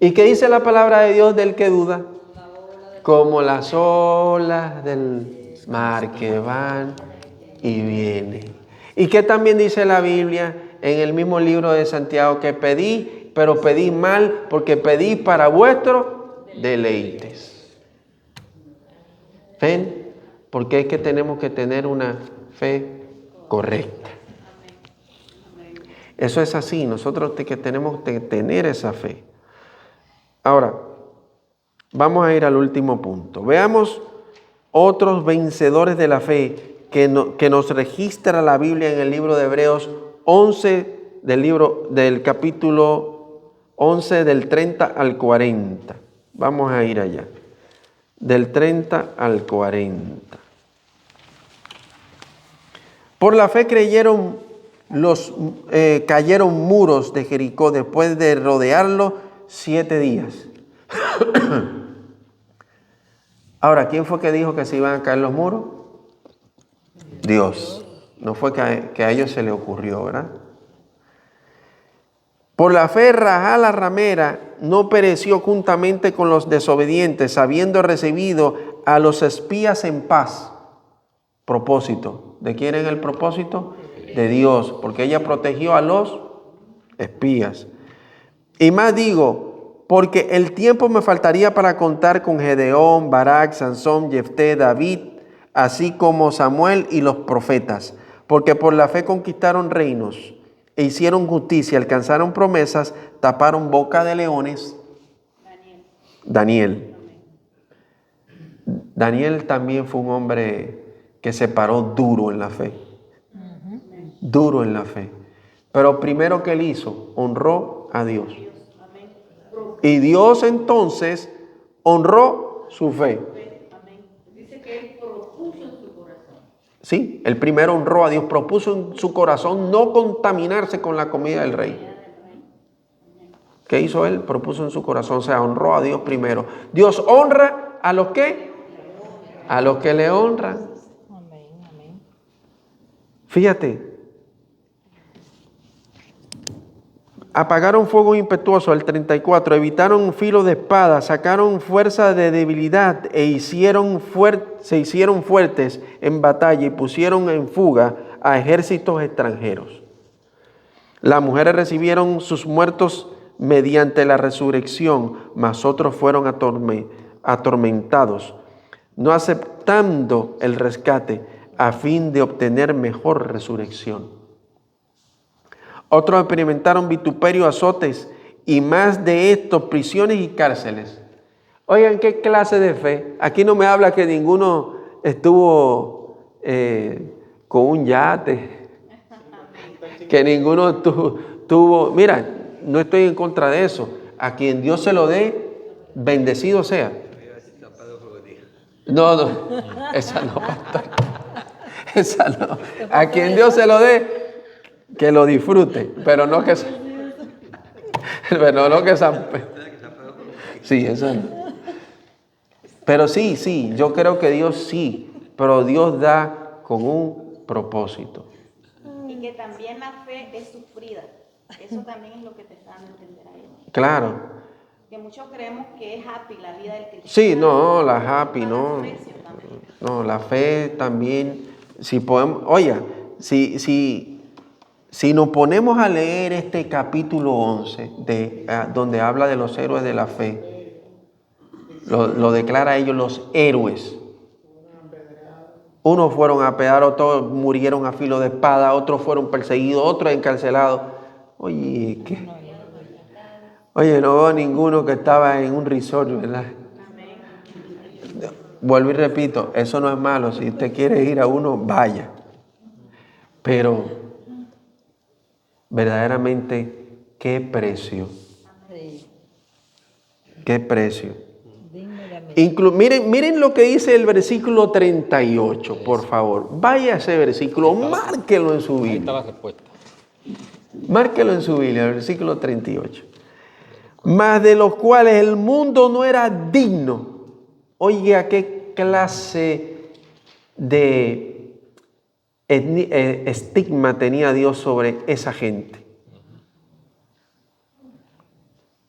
¿Y qué dice la palabra de Dios del que duda? Como las olas del mar que van y vienen. ¿Y qué también dice la Biblia en el mismo libro de Santiago? Que pedí, pero pedí mal, porque pedí para vuestros deleites. ¿Ven? Porque es que tenemos que tener una fe correcta. Eso es así, nosotros que tenemos que tener esa fe. Ahora, vamos a ir al último punto. Veamos otros vencedores de la fe que nos registra la Biblia en el libro de Hebreos 11, del capítulo 11, del 30 al 40. Vamos a ir allá. Del 30 al 40. Por la fe cayeron muros de Jericó después de rodearlo 7 días. Ahora, ¿quién fue que dijo que se iban a caer los muros? Dios. No fue que a ellos se les ocurrió, ¿verdad? Por la fe Rahab la ramera no pereció juntamente con los desobedientes, habiendo recibido a los espías en paz. Propósito. ¿De quién es el propósito? De Dios, porque ella protegió a los espías. Y más digo, porque el tiempo me faltaría para contar con Gedeón, Barak, Sansón, Jefté, David, así como Samuel y los profetas, porque por la fe conquistaron reinos, e hicieron justicia, alcanzaron promesas, taparon boca de leones. Daniel también fue un hombre que se paró duro en la fe. Duro en la fe. Pero primero que él hizo, honró a Dios. Y Dios entonces honró su fe. Dice que él propuso en su corazón. Sí, el primero honró a Dios, propuso en su corazón no contaminarse con la comida del rey. ¿Qué hizo él? Propuso en su corazón, o sea, honró a Dios primero. Dios honra a los que, a los que le honran. Fíjate, apagaron fuego impetuoso, el 34, evitaron filo de espada, sacaron fuerza de debilidad e se hicieron fuertes en batalla y pusieron en fuga a ejércitos extranjeros. Las mujeres recibieron sus muertos mediante la resurrección, mas otros fueron atormentados, no aceptando el rescate a fin de obtener mejor resurrección. Otros experimentaron vituperio, azotes y más de estos, prisiones y cárceles. Oigan, ¿qué clase de fe? Aquí no me habla que ninguno estuvo con un yate, que ninguno tuvo. Mira, no estoy en contra de eso. A quien Dios se lo dé, bendecido sea. No, esa no, pastor. Esa no. A quien Dios se lo dé, que lo disfrute, pero no que sí, eso no. Pero sí, yo creo que Dios sí, pero Dios da con un propósito. Y que también la fe es sufrida. Eso también es lo que te está dando a entender ahí. Claro. Que muchos creemos que es happy la vida del cristiano. Sí, no, la happy, no. No, la fe también, si podemos, oiga, si Si nos ponemos a leer este capítulo 11, donde habla de los héroes de la fe, lo declara a ellos los héroes. Unos fueron apeados, otros murieron a filo de espada, otros fueron perseguidos, otros encarcelados. Oye, no veo ninguno que estaba en un resort, ¿verdad? Vuelvo y repito, eso no es malo. Si usted quiere ir a uno, vaya. Pero verdaderamente, qué precio. Qué precio. Miren lo que dice el versículo 38, por favor. Vaya a ese versículo, márquelo en su Biblia. Ahí está la respuesta. Márquelo en su Biblia, el versículo 38. Mas de los cuales el mundo no era digno. Oiga, qué clase de estigma tenía Dios sobre esa gente.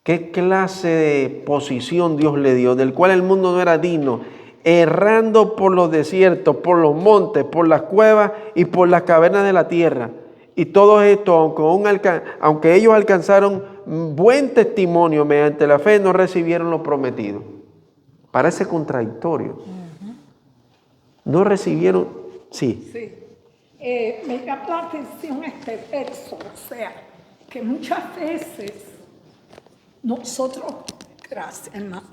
¿Qué clase de posición Dios le dio? Del cual el mundo no era digno, errando por los desiertos, por los montes, por las cuevas y por las cavernas de la tierra. Y todo esto, aunque ellos alcanzaron buen testimonio mediante la fe, no recibieron lo prometido. Parece contradictorio. No recibieron, sí. Sí. Me llama la atención este verso, o sea, que muchas veces nosotros, gracias hermano,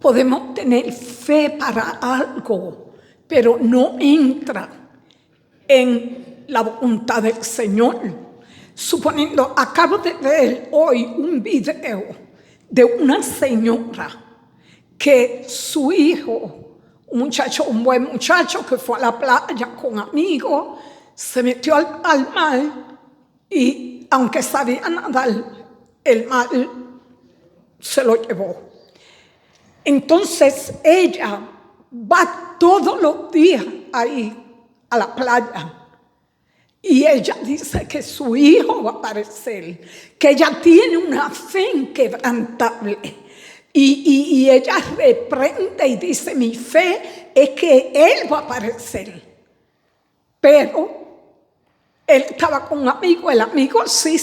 podemos tener fe para algo, pero no entra en la voluntad del Señor. Suponiendo, acabo de ver hoy un video de una señora que su hijo, un buen muchacho que fue a la playa con amigos, se metió al mar y aunque sabía nadar, el mar se lo llevó. Entonces ella va todos los días ahí a la playa y ella dice que su hijo va a aparecer, que ella tiene una fe inquebrantable y ella reprende y dice: mi fe es que él va a aparecer. Pero él estaba con un amigo, el amigo sí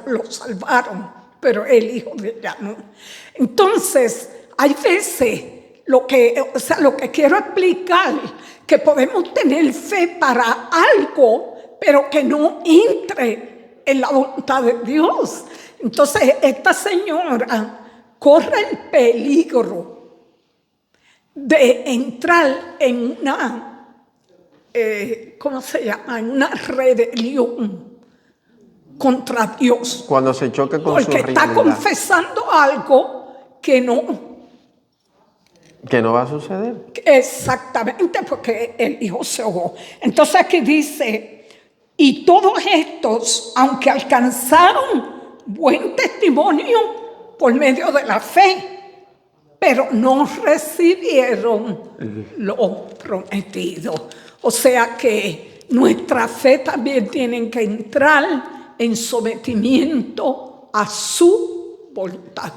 lo salvaron, pero el hijo de ella no. Entonces, hay veces lo que quiero explicar, que podemos tener fe para algo, pero que no entre en la voluntad de Dios. Entonces, esta señora corre el peligro de entrar en una, ¿cómo se llama? En una rebelión contra Dios. Cuando se choca con su realidad. Porque está confesando algo que no va a suceder. Exactamente, porque el hijo se ahogó. Entonces aquí dice: y todos estos, aunque alcanzaron buen testimonio por medio de la fe, pero no recibieron lo prometido. O sea que nuestra fe también tiene que entrar en sometimiento a su voluntad.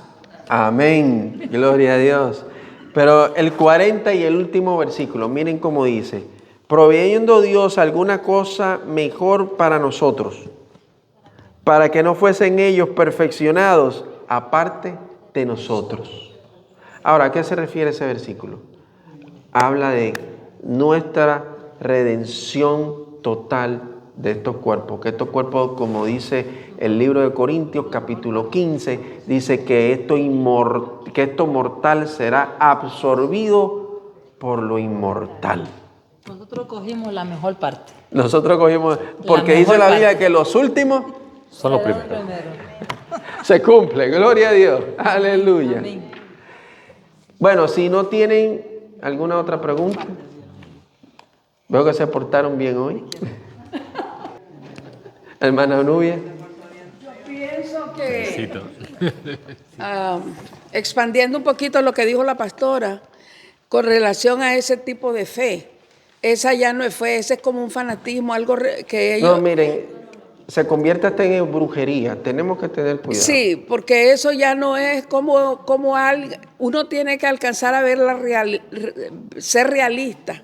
Amén, gloria a Dios. Pero el 40 y el último versículo, miren cómo dice: proveyendo Dios alguna cosa mejor para nosotros, para que no fuesen ellos perfeccionados aparte de nosotros. Ahora, ¿a qué se refiere ese versículo? Habla de nuestra redención total de estos cuerpos, que estos cuerpos, como dice el libro de Corintios capítulo 15, dice que esto mortal será absorbido por lo inmortal. Nosotros cogimos la mejor parte. Nosotros cogimos, porque dice la Biblia que los últimos son los primeros. Se cumple, gloria a Dios, aleluya. Amén. Bueno, si no tienen alguna otra pregunta, veo que se portaron bien hoy. Hermana Nubia. Yo pienso que, expandiendo un poquito lo que dijo la pastora, con relación a ese tipo de fe, esa ya no es fe, ese es como un fanatismo, algo que ellos... No, miren, se convierte hasta en brujería, tenemos que tener cuidado. Sí, porque eso ya no es como uno tiene que alcanzar a ver ser realista.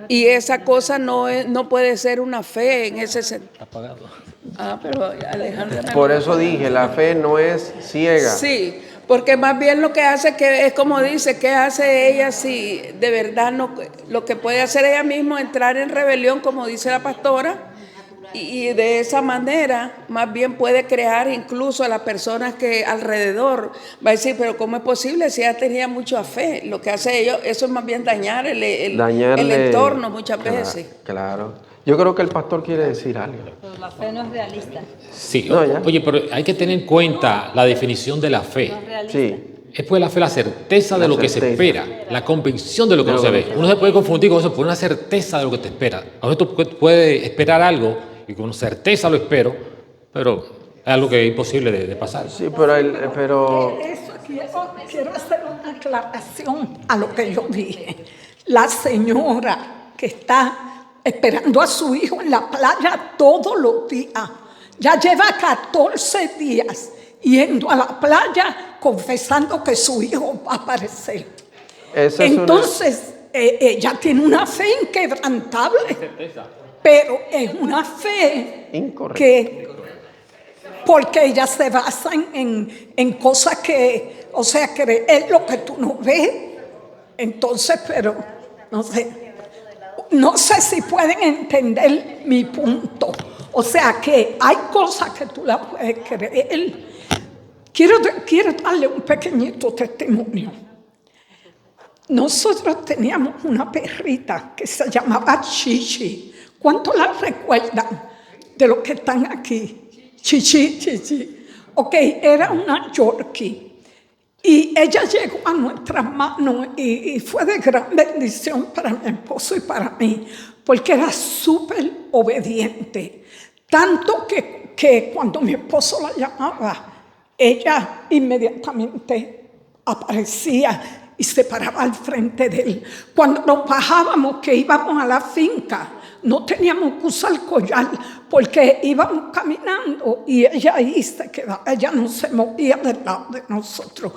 Y esa cosa no puede ser una fe en ese sentido. Pero Alejandra... Por eso dije, la fe no es ciega. Sí, porque más bien lo que hace, que es como dice, ¿qué hace ella si de verdad no? Lo que puede hacer ella misma es entrar en rebelión, como dice la pastora, y de esa manera más bien puede crear incluso a las personas que alrededor va a decir, pero ¿cómo es posible si ella tenía mucha fe? Lo que hace ellos, eso es más bien dañar el entorno muchas veces. Claro. Yo creo que el pastor quiere decir algo. Pero la fe no es realista. Sí, No, ya. oye, pero hay que tener en cuenta la definición de la fe. No es realista. Sí. Es pues la fe, la certeza de lo que se espera, la convicción de lo que no se ve. Uno se puede confundir con eso por una certeza de lo que te espera. A veces tú puedes esperar algo y con certeza lo espero, pero es algo que es imposible de pasar. Sí, pero Eso quiero hacer una aclaración a lo que yo dije. La señora que está esperando a su hijo en la playa todos los días, ya lleva 14 días yendo a la playa confesando que su hijo va a aparecer. Entonces, ella tiene una fe inquebrantable, pero es una fe incorrecta. Porque ella se basa en cosas que, o sea, creer lo que tú no ves. Entonces, pero no sé si pueden entender mi punto. O sea, que hay cosas que tú las puedes creer. Quiero darle un pequeñito testimonio. Nosotros teníamos una perrita que se llamaba Chichi. ¿Cuántos la recuerdan de los que están aquí? Chichi. Ok, era una Yorkie. Y ella llegó a nuestras manos y fue de gran bendición para mi esposo y para mí, porque era súper obediente. Tanto que cuando mi esposo la llamaba, ella inmediatamente aparecía y se paraba al frente de él. Cuando nos bajábamos, que íbamos a la finca, no teníamos que usar collar porque íbamos caminando y ella ahí se quedaba, ella no se movía del lado de nosotros.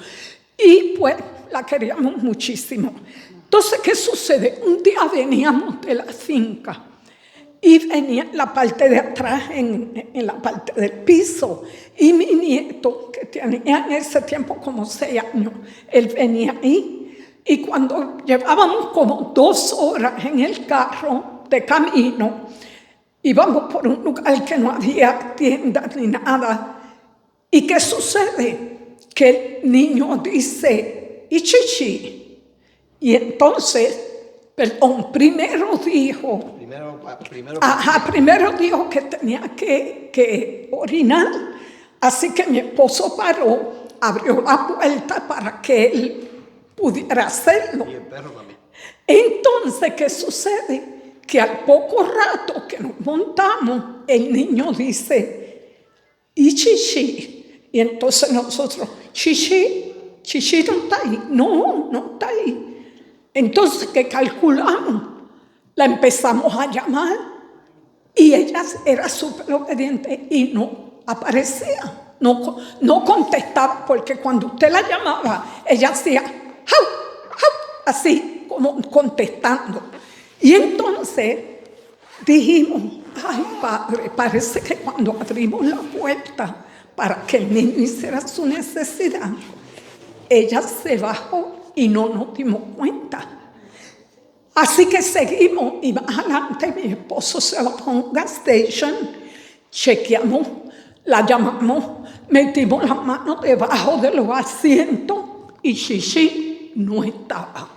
Y pues la queríamos muchísimo. Entonces, ¿qué sucede? Un día veníamos de la finca y venía en la parte de atrás, en la parte del piso. Y mi nieto, que tenía en ese tiempo como 6 años, él venía ahí. Y cuando llevábamos como 2 horas en el carro de camino, íbamos por un lugar que no había tiendas ni nada. ¿Y qué sucede? Que el niño dice, ¿y Chichi? Y entonces, primero dijo que tenía que orinar. Así que mi esposo paró, abrió la puerta para que él pudiera hacerlo. Y el perro también. Entonces, ¿qué sucede? Que al poco rato que nos montamos, el niño dice, ¿y Chichi? Y entonces nosotros, Chichi no está ahí. No está ahí. Entonces, ¿qué calculamos? La empezamos a llamar y ella era súper obediente y no aparecía, no contestaba, porque cuando usted la llamaba, ella hacía así, como contestando. Y entonces dijimos, ay Padre, parece que cuando abrimos la puerta para que el niño hiciera su necesidad, ella se bajó y no nos dimos cuenta. Así que seguimos y más adelante mi esposo se bajó a un gas station, chequeamos, la llamamos, metimos las manos debajo de los asientos y Chichi no estaba.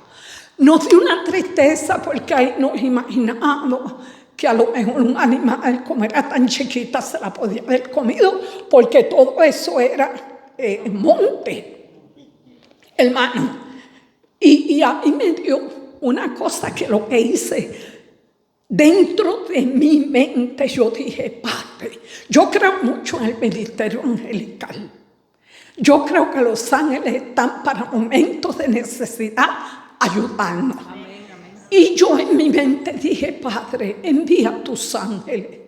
Nos dio una tristeza porque ahí nos imaginábamos que a lo mejor un animal, como era tan chiquita, se la podía haber comido, porque todo eso era monte, hermano. Y a mí me dio una cosa que lo que hice, dentro de mi mente yo dije, Padre, yo creo mucho en el ministerio angelical. Yo creo que los ángeles están para momentos de necesidad ayudarnos. Amén. Y yo en mi mente dije, Padre, envía tus ángeles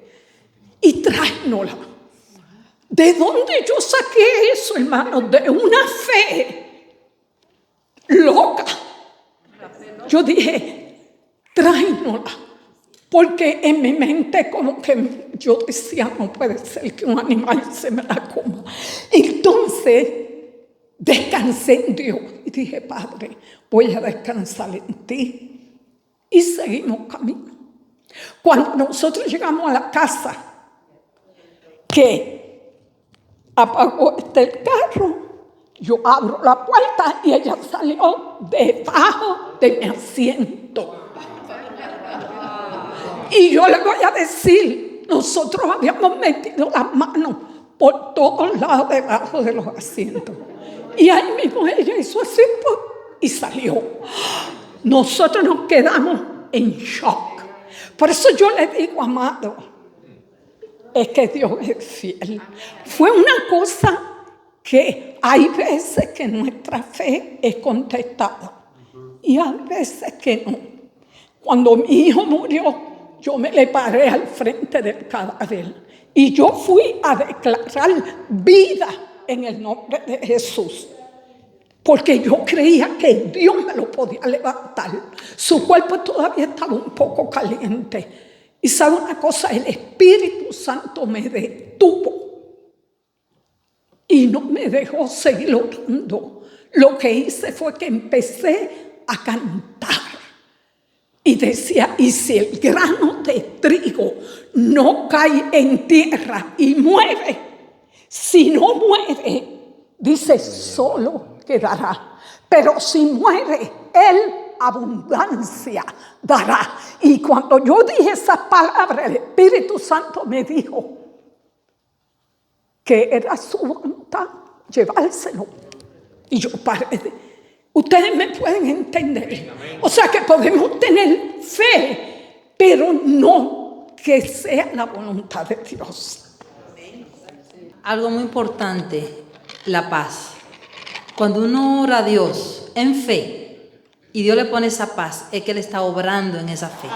y tráenosla. ¿De dónde yo saqué eso, hermano? De una fe loca. Yo dije, tráenosla. Porque en mi mente como que yo decía, no puede ser que un animal se me la coma. Entonces, descansé en Dios y dije, Padre, voy a descansar en ti. Y seguimos camino. Cuando nosotros llegamos a la casa, que apagó el carro, yo abro la puerta y ella salió debajo de mi asiento. Y yo le voy a decir, nosotros habíamos metido las manos por todos lados debajo de los asientos. Y ahí mismo ella hizo así y salió. Nosotros nos quedamos en shock. Por eso yo le digo, amado, es que Dios es fiel. Fue una cosa que hay veces que nuestra fe es contestada y hay veces que no. Cuando mi hijo murió, yo me le paré al frente del cadáver y yo fui a declarar vida en el nombre de Jesús. Porque yo creía que Dios me lo podía levantar. Su cuerpo todavía estaba un poco caliente. Y sabe una cosa, el Espíritu Santo me detuvo y no me dejó seguir orando. Lo que hice fue que empecé a cantar. Y decía, y si el grano de trigo no cae en tierra y muere, si no muere, dice, solo quedará. Pero si muere, él abundancia dará. Y cuando yo dije esas palabras, el Espíritu Santo me dijo que era su voluntad llevárselo. Y yo paré ustedes me pueden entender. O sea que podemos tener fe, pero no que sea la voluntad de Dios. Algo muy importante, la paz. Cuando uno ora a Dios en fe y Dios le pone esa paz, es que Él está obrando en esa fe.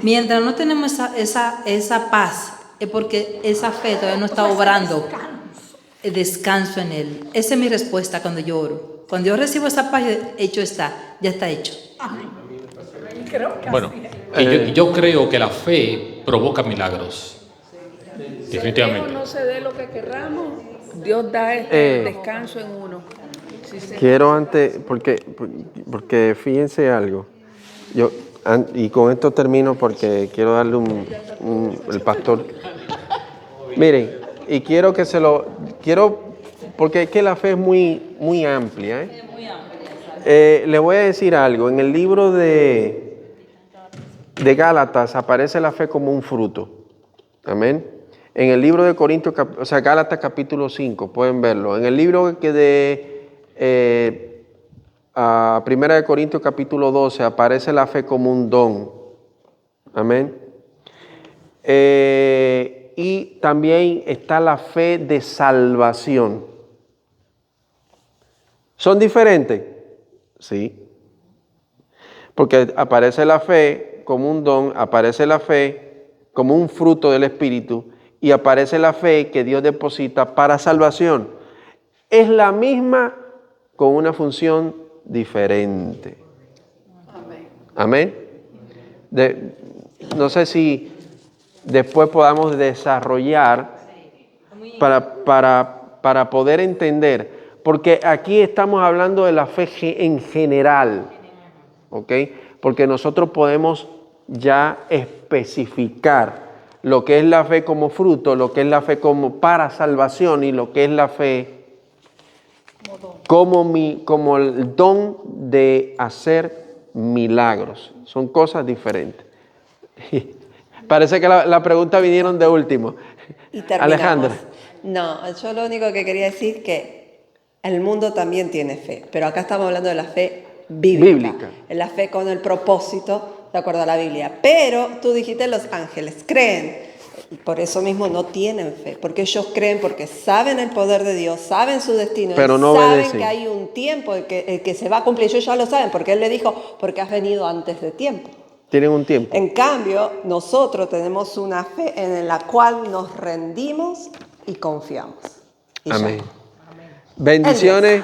Mientras no tenemos esa paz, es porque esa fe todavía no está obrando. Descanso en Él. Esa es mi respuesta cuando yo oro. Cuando yo recibo esa paz, hecho está, ya está hecho. Bueno, y yo creo que la fe provoca milagros. Definitivamente. Si no se dé lo que querramos, Dios da descanso en uno. Quiero antes, porque fíjense algo. Y con esto termino porque quiero darle el pastor. Miren, y quiero que porque es que la fe es muy amplia. Le voy a decir algo. En el libro de Gálatas aparece la fe como un fruto. Amén. En el libro de Corintios, Gálatas capítulo 5, pueden verlo. En el libro Primera de Corintios capítulo 12 aparece la fe como un don. Amén. Y también está la fe de salvación. ¿Son diferentes? Sí. Porque aparece la fe como un don, aparece la fe como un fruto del Espíritu y aparece la fe que Dios deposita para salvación. Es la misma con una función diferente. Amén. No sé si después podamos desarrollar para poder entender. Porque aquí estamos hablando de la fe en general, ¿ok? Porque nosotros podemos ya especificar lo que es la fe como fruto, lo que es la fe como para salvación y lo que es la fe como el don de hacer milagros. Son cosas diferentes. Parece que la pregunta vinieron de último. Y terminamos. Alejandra. No, yo lo único que quería decir que el mundo también tiene fe, pero acá estamos hablando de la fe bíblica. La fe con el propósito de acuerdo a la Biblia. Pero tú dijiste los ángeles creen, por eso mismo no tienen fe, porque ellos creen porque saben el poder de Dios, saben su destino, pero no saben obedecen. que hay un tiempo que se va a cumplir. Ellos ya lo saben, porque Él le dijo, porque has venido antes de tiempo. Tienen un tiempo. En cambio, nosotros tenemos una fe en la cual nos rendimos y confiamos. Y amén. Bendiciones.